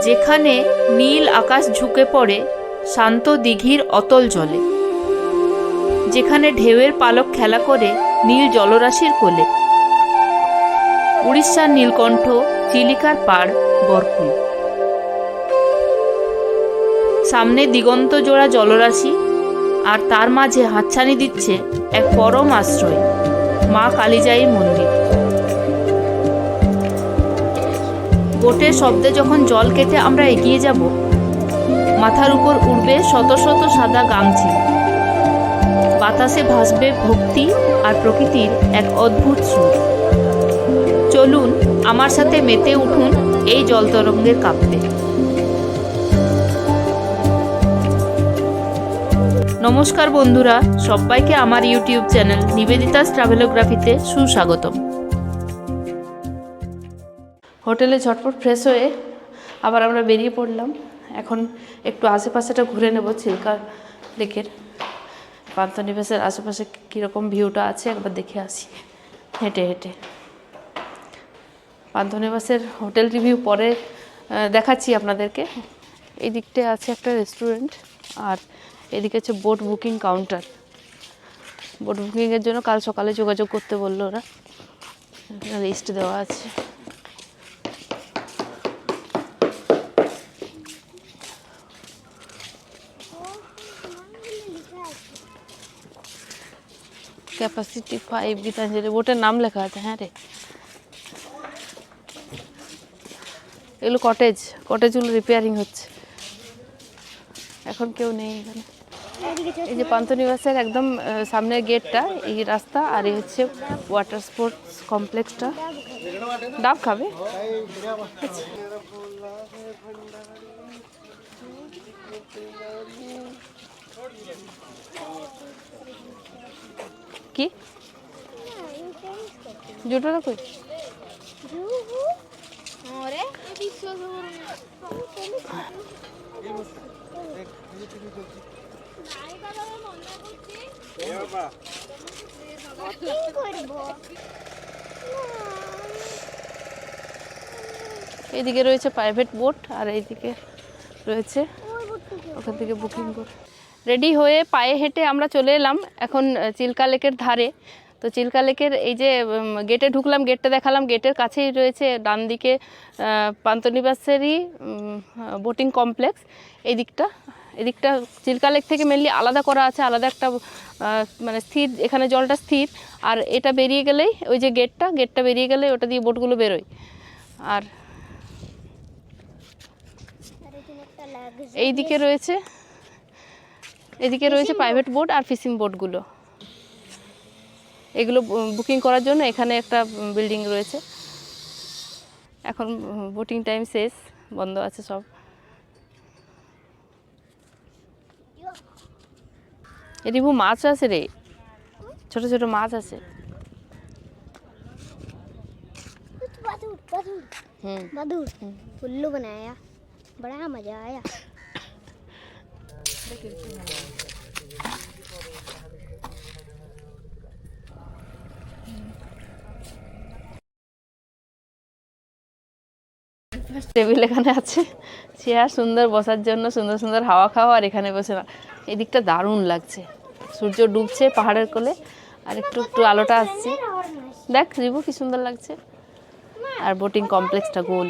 যেখানে নীল আকাশ ঝুঁকে পড়ে শান্ত দিঘির অতল জলে, যেখানে ঢেউয়ের পালক খেলা করে নীল জলরাশির কোলে। উড়িষ্যার নীলকণ্ঠ, চিলিকার পাড় বরকুল। সামনে দিগন্ত জোড়া জলরাশি, আর তার মাঝে হাতছানি দিচ্ছে এক পরম আশ্রয়, মা কালিজাই মন্দির। বোটের শব্দে যখন জল কেটে আমরা এগিয়ে যাব, মাথার উপর উড়বে শত শত সাদা গাংচিল, বাতাসে ভাসবে ভক্তি আর প্রকৃতির এক অদ্ভুত সুর। চলুন আমার সাথে মেতে উঠুন এই জলতরঙ্গের কাঁপতে। নমস্কার বন্ধুরা, সবাইকে আমার ইউটিউব চ্যানেল নিবেদিতাস ট্রাভেলোগ্রাফিতে সুস্বাগতম। হোটেলে ঝটপট ফ্রেশ হয়ে আবার আমরা বেরিয়ে পড়লাম। এখন একটু আশেপাশেটা ঘুরে নেব, চিল্কা লেকের পান্থনিবাসের আশেপাশে কীরকম ভিউটা আছে একবার দেখে আসি হেঁটে হেঁটে। পান্থনিবাসের হোটেল রিভিউ পরে দেখাচ্ছি আপনাদেরকে। এই দিকটায় আছে একটা রেস্টুরেন্ট, আর এদিকে হচ্ছে বোট বুকিং কাউন্টার। বোট বুকিংয়ের জন্য কাল সকালে যোগাযোগ করতে বললো ওরা, লিস্ট দেওয়া আছে। ক্যাপাসিটি 5 গীতাঞ্জলি, বোটের নাম লেখা আছে। হ্যাঁ রে, এগুলো কটেজগুলো রিপেয়ারিং হচ্ছে, এখন কেউ নেই এখানে। এই যে পান্থনিবাসের একদম সামনের গেটটা, এই রাস্তা, আর এই হচ্ছে ওয়াটার স্পোর্টস কমপ্লেক্সটা। ডাব খাবে? কি জুটোটা কই? এইদিকে রয়েছে প্রাইভেট বোট, আর এইদিকে রয়েছে ওখান থেকে বুকিং করে। রেডি হয়ে পায়ে হেঁটে আমরা চলে এলাম এখন চিল্কা লেকের ধারে। তো চিল্কা লেকের এই যে গেটে ঢুকলাম, গেটটা দেখালাম, গেটের কাছেই রয়েছে ডান দিকে পান্থনিবাসেরই বোটিং কমপ্লেক্স। এদিকটা চিল্কা লেক থেকে মেনলি আলাদা করা আছে, আলাদা একটা মানে স্থির, এখানে জলটা স্থির। আর এটা বেরিয়ে গেলেই ওই যে গেটটা বেরিয়ে গেলে ওটা দিয়ে বোটগুলো বেরোয়। আর এদিকে রয়েছে প্রাইভেট বোট আর ফিশিং বোটগুলো। এগুলো বুকিং করার জন্য এখানে একটা বিল্ডিং রয়েছে। এখন বোটিং টাইম শেষ, বন্ধ আছে সব। রিভু মাছ আছে রে, ছোট ছোট মাছ আছে। उल्लू बनाया, बड़ा मजा आया। টেবিল এখানে আছে, চেয়ার সুন্দর বসার জন্য, সুন্দর সুন্দর হাওয়া খাওয়া। আর এখানে বসে এদিকটা দারুণ লাগছে, সূর্য ডুবছে পাহাড়ের কোলে, আর একটু একটু আলোটা আসছে। দেখ রিভু কি সুন্দর লাগছে। আর বোটিং কমপ্লেক্সটা গোল।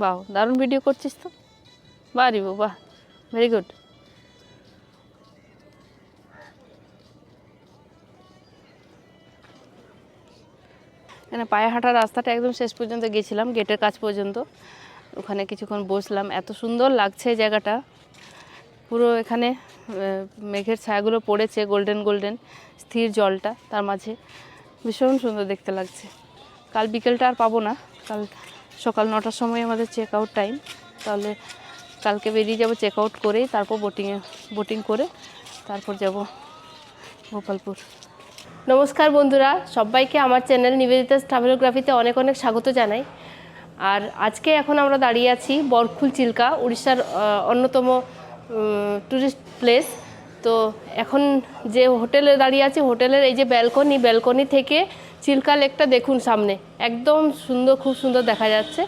বাহ, দারুণ ভিডিও করছিস তো। বাহ রিভু, বাহ, ভেরি গুড। এখানে পায়ে হাঁটার রাস্তাটা একদম শেষ পর্যন্ত গেছিলাম, গেটের কাছ পর্যন্ত। ওখানে কিছুক্ষণ বসলাম, এত সুন্দর লাগছে জায়গাটা। পুরো এখানে মেঘের ছায়াগুলো পড়েছে, গোল্ডেন গোল্ডেন স্থির জলটা তার মাঝে, ভীষণ সুন্দর দেখতে লাগছে। কাল বিকেলটা আর পাবো না, কাল সকাল 9টার সময় আমাদের চেক আউট টাইম। তাহলে কালকে বেরিয়ে যাব চেক আউট করেই, তারপর বোটিং করে তারপর যাব গোপালপুর। নমস্কার বন্ধুরা, সবাইকে আমার চ্যানেল নিবেদিতাস ট্রাভেলোগ্রাফিতে অনেক অনেক স্বাগত জানাই। আর আজকে এখন আমরা দাঁড়িয়ে আছি বরকুল চিল্কা, উড়িষ্যার অন্যতম টুরিস্ট প্লেস। তো এখন যে হোটেলে দাঁড়িয়ে আছি, হোটেলের এই যে ব্যালকনি থেকে চিল্কা লেকটা দেখুন সামনে, একদম সুন্দর, খুব সুন্দর দেখা যাচ্ছে।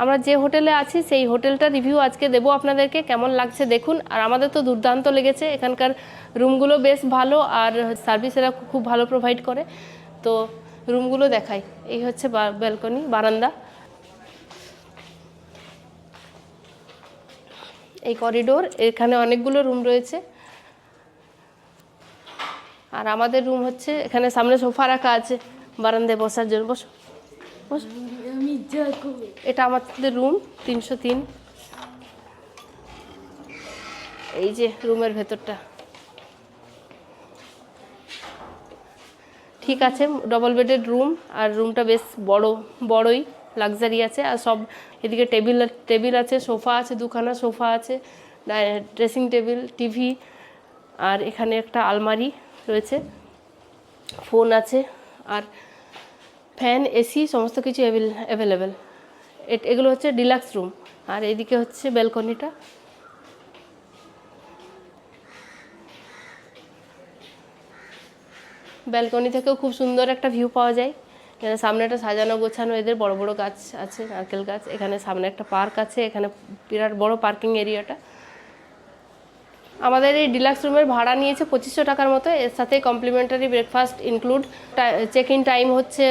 আমরা যে হোটেলে আছি সেই হোটেলটা রিভিউ আজকে দেবো আপনাদেরকে, কেমন লাগছে দেখুন। আর আমাদের তো দুর্দান্ত লেগেছে, এখানকার রুমগুলো বেশ ভালো আর সার্ভিস এরা খুব ভালো প্রোভাইড করে। তো রুমগুলো দেখাই, এই হচ্ছে ব্যালকনি, বারান্দা, এই করিডোর, এখানে অনেকগুলো রুম রয়েছে। আর আমাদের রুম হচ্ছে এখানে, সামনে সোফা রাখা আছে বারান্দায় বসার জন্য। বসো বসো, এটা আমাদের রুম 303। এই যে রুমের ভেতরটা ঠিক আছে, ডবল বেডেড রুম। আর রুমটা বেশ বড়ই লাক্সারি আছে। আর সব এদিকে টেবিল আছে, সোফা আছে, দুখানা সোফা আছে, ড্রেসিং টেবিল, টিভি, আর এখানে একটা আলমারি রয়েছে, ফোন আছে, আর ফ্যান, এসি সমস্ত কিছু অ্যাভেলেবেল। এগুলো হচ্ছে ডিলাক্স রুম। আর এদিকে হচ্ছে ব্যালকনিটা। ব্যালকনি থেকেও খুব সুন্দর একটা ভিউ পাওয়া যায়। এখানে সামনে একটা সাজানো গোছানো এদের বড় বড় গাছ আছে, নারকেল গাছ। এখানে সামনে একটা পার্ক আছে, এখানে বিরাট বড় পার্কিং এরিয়াটা। আমাদের এই ডিলাক্স রুমের ভাড়া নিয়েছে 2500 টাকার মতো, এর সাথে complimentary breakfast include. Check in time হচ্ছে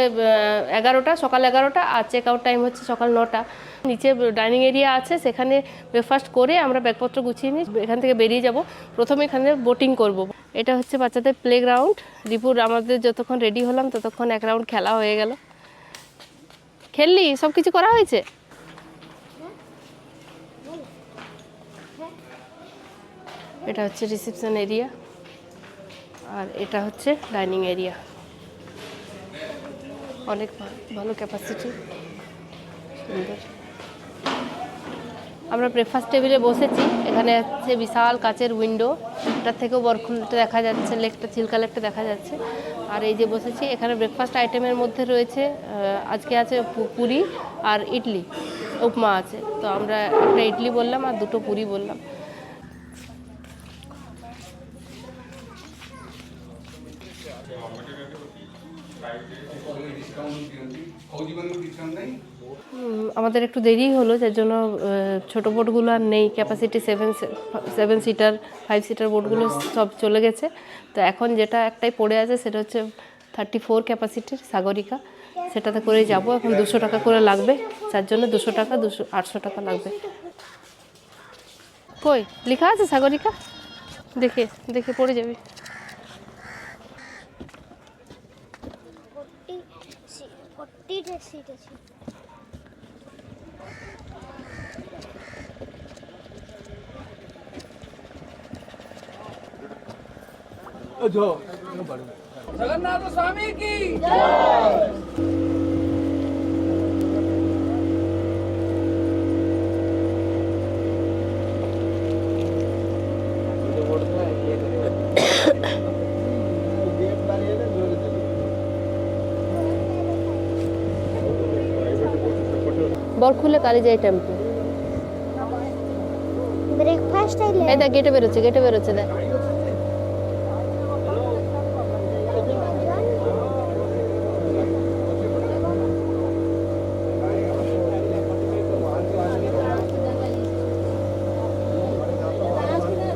11টা, সকাল 11টা, আর চেক আউট টাইম হচ্ছে সকাল 9টা। নিচে ডাইনিং এরিয়া আছে, সেখানে ব্রেকফাস্ট করে আমরা ব্যাগপত্র গুছিয়ে নিই, এখান থেকে বেরিয়ে যাব। প্রথমে এখানে বোটিং করব। এটা হচ্ছে বাচ্চাদের প্লে গ্রাউন্ড। রিপুর আমাদের যতক্ষণ রেডি হলাম ততক্ষণ এক রাউন্ড খেলা হয়ে গেল। খেললি? সব কিছু করা হয়েছে? এটা হচ্ছে রিসেপশন এরিয়া, আর এটা হচ্ছে ডাইনিং এরিয়া। অনেক ভালো ক্যাপাসিটি, সুন্দর। আমরা ব্রেকফাস্ট টেবিলে বসেছি, এখানে আছে বিশাল কাচের উইন্ডো, এটার থেকেও বরখুলটা দেখা যাচ্ছে, লেকটা, চিল্কা লেকটা দেখা যাচ্ছে। আর এই যে বসেছি, এখানে ব্রেকফাস্ট আইটেমের মধ্যে রয়েছে আজকে আছে পুরি আর ইডলি, উপমা আছে। তো আমরা একটা ইডলি বললাম আর দুটো পুরি বললাম। আমাদের একটু দেরি হলো, যার জন্য ছোটো বোটগুলো আর নেই। ক্যাপাসিটি 7 সিটার 5 সিটার বোটগুলো সব চলে গেছে। তো এখন যেটা একটাই পড়ে আছে সেটা হচ্ছে 34 ক্যাপাসিটির সাগরিকা, সেটাতে করেই যাব। এখন 200 টাকা করে লাগবে, যার জন্য 200 টাকা, 800 টাকা লাগবে। কই লেখা আছে সাগরিকা? দেখে দেখে পড়ে যাবি। जगन्नाथ स्वामी की বরখুলে কালীজাই টেম্পল। ब्रेकफास्ट आइले এই দেখ গেটে বেরোচ্ছে দেখ।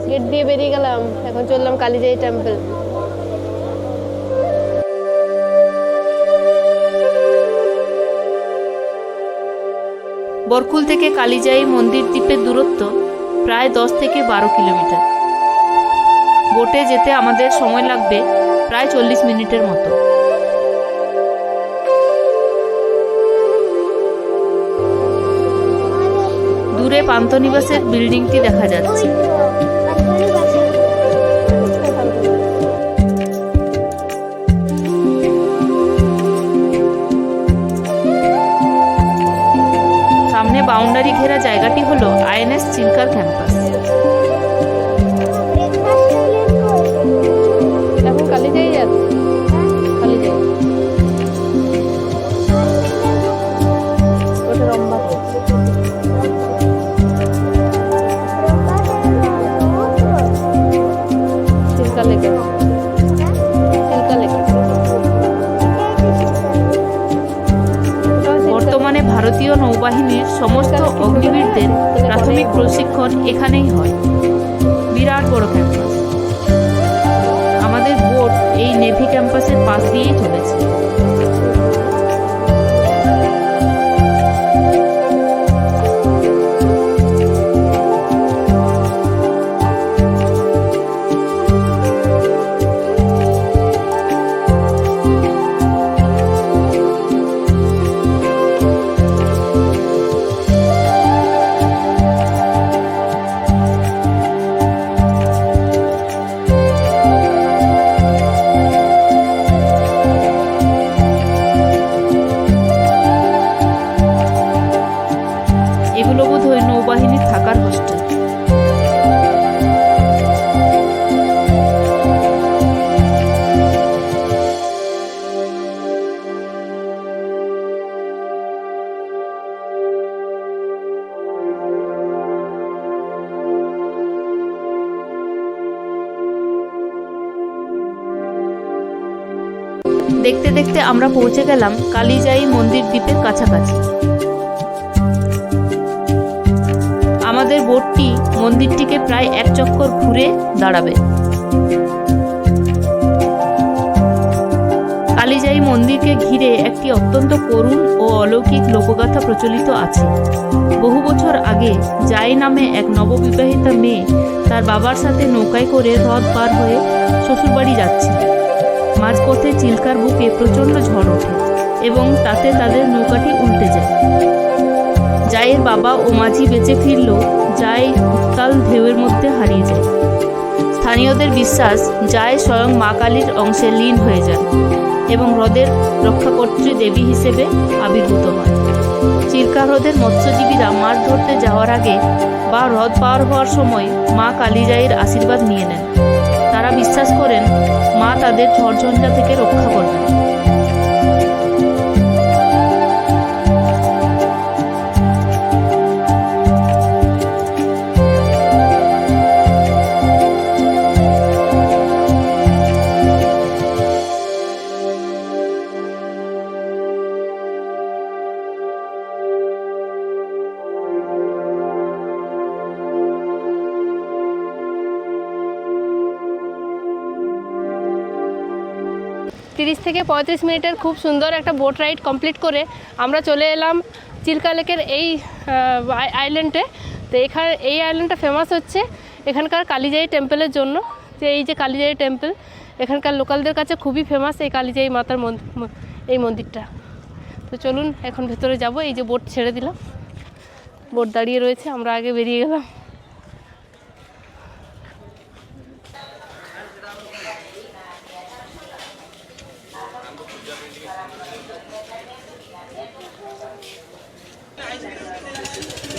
গেট দিয়ে বেরিয়ে গেলাম, এখন চললাম কালীজাই টেম্পল। বরকুল থেকে কালীজাই মন্দির দ্বীপের দূরত্ব প্রায় 10 থেকে 12 কিলোমিটার। বোটে যেতে আমাদের সময় লাগবে প্রায় 40 মিনিটের মতো। দূরে পান্থনিবাসের বিল্ডিংটি দেখা যাচ্ছে। সামনে বাউন্ডারি ঘেরা জায়গাটি হলো আইএনএস চিল্কার ক্যাম্পাস। এখন কালীজাই যাচ্ছে, কালীজাই ওটা লম্বা চিল্কা লেকে, চিল্কা লেকে। বর্তমানে ভারত ভারতীয় নৌবাহিনীর সমস্ত অগ্নিবীরদের প্রাথমিক প্রশিক্ষণ এখানেই হয়। বিরাট বড় ক্যাম্পাস। আমাদের বোট এই নেভি ক্যাম্পাসের পাশ দিয়েই চলেছে। এগুলো বোধহয় নৌবাহিনীর থাকার হোস্টেল। দেখতে দেখতে আমরা পৌঁছে গেলাম কালিজাই মন্দির দ্বীপের কাছাকাছি। আমাদের বোটটি মন্দিরটিকে প্রায় এক চক্কর ঘুরে দাঁড়াবে। কালিজাই মন্দিরকে ঘিরে একটি অত্যন্ত করুণ ও অলৌকিক লোকগাথা প্রচলিত আছে। বহু বছর আগে জাই নামে এক নববিবাহিতা মেয়ে তার বাবার সাথে নৌকায় করে হ্রদ পার হয়ে শ্বশুরবাড়ি যাচ্ছিল। মাঝপথে চিল্কার বুকে প্রচণ্ড ঝড় ওঠে এবং তাতে তাদের নৌকাটি উল্টে যায়। জায়ের বাবা ও মাঝি বেঁচে ফিরলেও জাই উত্তাল ঢেউয়ের মধ্যে হারিয়ে যায়। স্থানীয়দের বিশ্বাস জায় স্বয়ং মা কালীর অংশে লীন হয়ে যান এবং হ্রদের রক্ষাকর্ত্রী দেবী হিসেবে আবির্ভূত হন। চিল্কা হ্রদের মৎস্যজীবীরা মাছ ধরতে যাওয়ার আগে বা হ্রদ পার হওয়ার সময় মা কালীজাইয়ের আশীর্বাদ নিয়ে নেন। তারা বিশ্বাস করেন মা তাদের ঝড়ঝঞ্ঝা থেকে রক্ষা করবেন। তিরিশ থেকে 35 মিনিটের খুব সুন্দর একটা বোট রাইড কমপ্লিট করে আমরা চলে এলাম চিল্কা লেকের এই আইল্যান্ডে। তো এই আইল্যান্ডটা ফেমাস হচ্ছে এখানকার কালিজাই টেম্পলের জন্য। যে এই যে কালিজাই টেম্পল এখানকার লোকালদের কাছে খুবই ফেমাস এই কালিজাই মাতার এই মন্দিরটা। তো চলুন এখন ভেতরে যাব। এই যে বোট ছেড়ে দিলাম, বোট দাঁড়িয়ে রয়েছে, আমরা আগে বেরিয়ে গেলাম।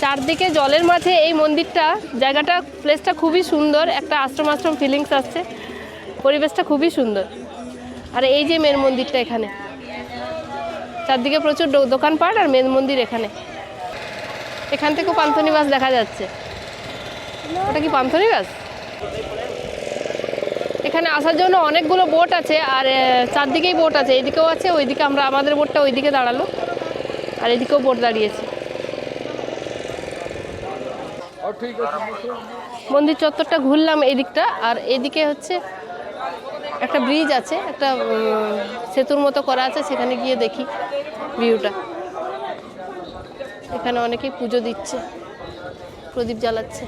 চারদিকে জলের মাঝে এই মন্দিরটা, জায়গাটা, প্লেসটা খুবই সুন্দর। একটা আশ্রম আশ্রম ফিলিংস আসছে, পরিবেশটা খুবই সুন্দর। আর এই যে মেন মন্দিরটা, এখানে চারদিকে প্রচুর দোকানপাট আর মেন মন্দির এখানে। এখান থেকেও পান্থনিবাস দেখা যাচ্ছে। ওটা কি পান্থনিবাস? এখানে আসার জন্য অনেকগুলো বোট আছে আর চারদিকেই বোট আছে, এইদিকেও আছে, ওইদিকে আমাদের বোটটা ওইদিকে দাঁড়ালো আর এদিকেও বোট দাঁড়িয়েছে। মন্দির চত্বরটা ঘুরলাম এই দিকটা, আর এদিকে হচ্ছে একটা ব্রিজ আছে, একটা সেতুর মতো করা আছে, সেখানে গিয়ে দেখি ভিউটা। এখানে অনেকেই পুজো দিচ্ছে, প্রদীপ জ্বালাচ্ছে।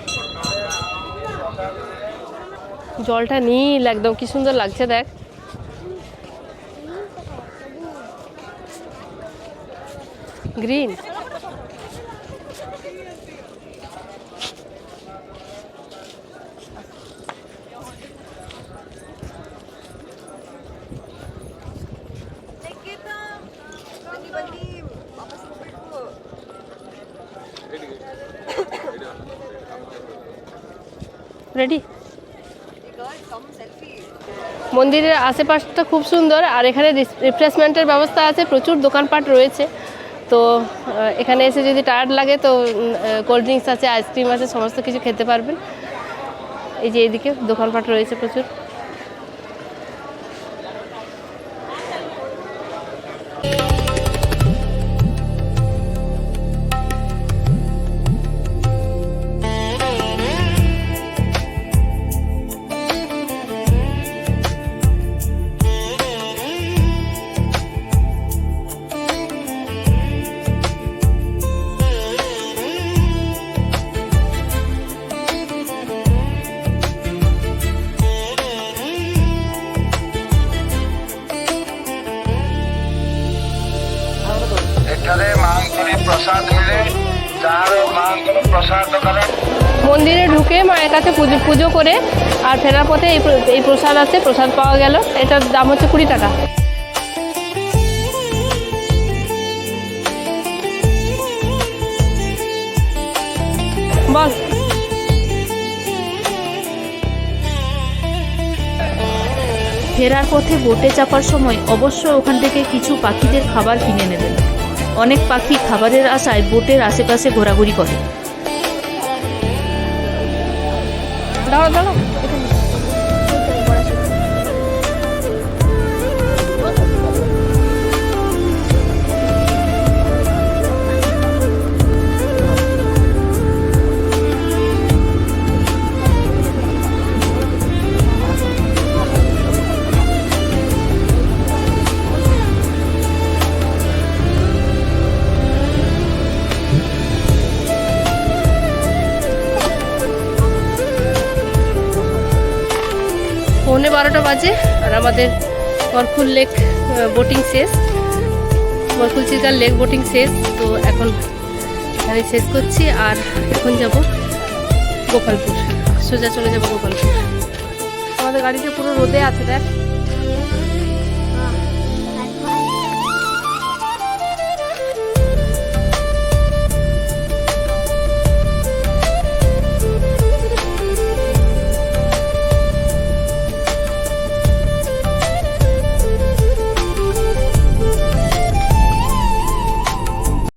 জলটা নীল একদম, কি সুন্দর লাগছে দেখ। গ্রিন। রেডি। মন্দিরের আশেপাশটা খুব সুন্দর আর এখানে রিফ্রেশমেন্টের ব্যবস্থা আছে, প্রচুর দোকানপাট রয়েছে। তো এখানে এসে যদি টায়ার্ড লাগে তো কোল্ড ড্রিঙ্কস আছে, আইসক্রিম আছে, সমস্ত কিছু খেতে পারবেন। এই যে এদিকে দোকানপাট রয়েছে প্রচুর। প্রসাদ মিলে যার মাঙ্গল প্রসাদ করে মন্দিরে ঢুকে মায়ের কাছে পুজো করে আর ফেরার পথে এই প্রসাদ আছে, প্রসাদ পাওয়া গেল। এটার দাম হচ্ছে 20 টাকা। বল। ফেরার পথে বোটে চাপার সময় অবশ্যই ওখান থেকে কিছু পাখিদের খাবার কিনে নেবেন। অনেক পাখি খাবারের আশায় বোটের আশেপাশে ঘোরাঘুরি করে। দাঁড়াও দাঁড়াও। পৌনে 12টা বাজে আর আমাদের বরফুল লেক বোটিং শেষ, বরফুল চিরকাল লেক বোটিং শেষ। তো এখন এখানে শেষ করছি আর এখন যাব গোপালপুর, সোজা চলে যাব গোপালপুর। আমাদের গাড়িতে পুরো রোদে আছে, দেখ।